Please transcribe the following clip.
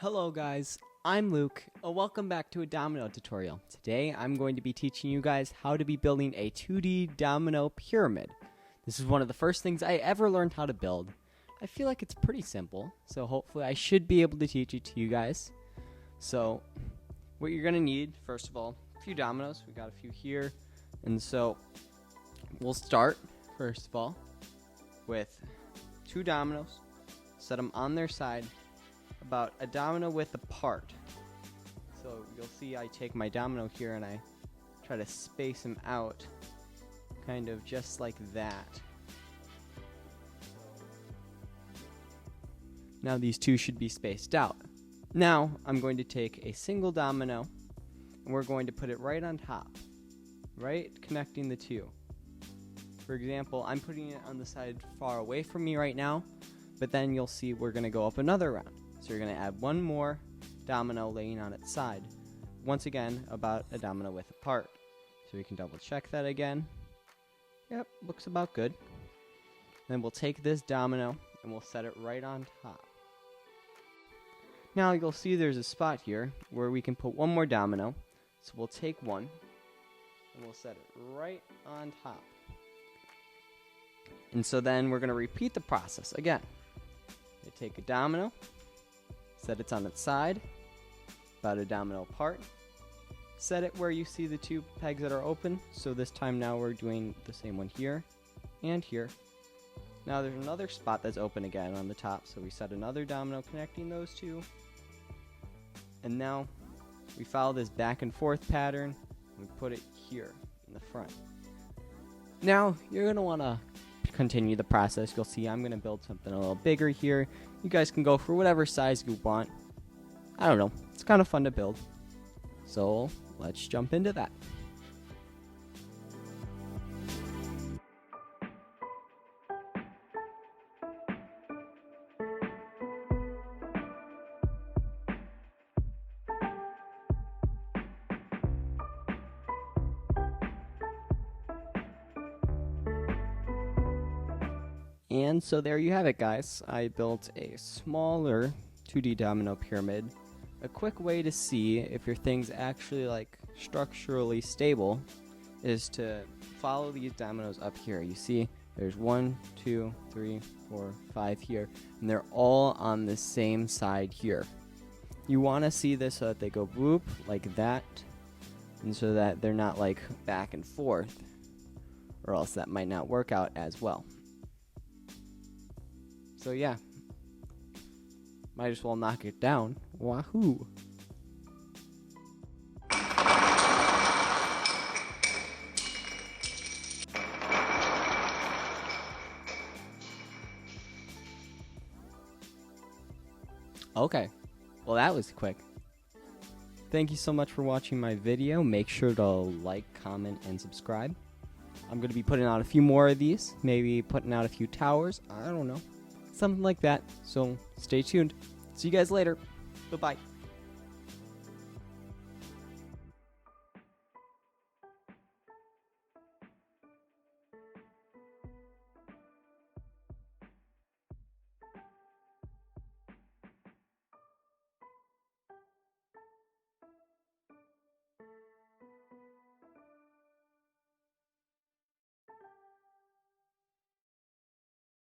Hello guys, I'm Luke, and welcome back to a domino tutorial. Today I'm going to be teaching you guys how to be building a 2D domino pyramid. This is one of the first things I ever learned how to build. I feel like it's pretty simple, so hopefully I should be able to teach it to you guys. So, what you're going to need, first of all, a few dominoes. We got a few here, and so we'll start, first of all, with 2 dominoes. Set them on their side, about a domino width apart. So you'll see I take my domino here and I try to space them out, kind of just like that. Now these two should be spaced out. Now I'm going to take a single domino and we're going to put it right on top, right connecting the two. For example, I'm putting it on the side far away from me right now, but then you'll see we're going to go up another round. So you're going to add one more domino laying on its side. Once again, about a domino width apart. So we can double check that again. Yep, looks about good. Then we'll take this domino and we'll set it right on top. Now you'll see there's a spot here where we can put one more domino. So we'll take one and we'll set it right on top. And so then we're going to repeat the process again. We take a domino, set it on its side, about a domino apart, set it where you see the two pegs that are open. So this time now we're doing the same one here and here. Now there's another spot that's open again on the top, so we set another domino connecting those two. And now we follow this back and forth pattern, and we put it here in the front. Now you're going to want to continue the process. You'll see I'm going to build something a little bigger here. You guys can go for whatever size you want. I don't know. It's kind of fun to build. So let's jump into that. And so there you have it, guys. I built a smaller 2D domino pyramid. A quick way to see if your thing's actually like structurally stable is to follow these dominoes up here. You see there's 1, 2, 3, 4, 5 here, and they're all on the same side here. You want to see this so that they go whoop like that, and so that they're not like back and forth, or else that might not work out as well. So yeah, might as well knock it down. Wahoo! Okay, well that was quick. Thank you so much for watching my video. Make sure to like, comment, and subscribe. I'm going to be putting out a few more of these, maybe putting out a few towers, I don't know. Something like that, so stay tuned. See you guys later. Bye-bye.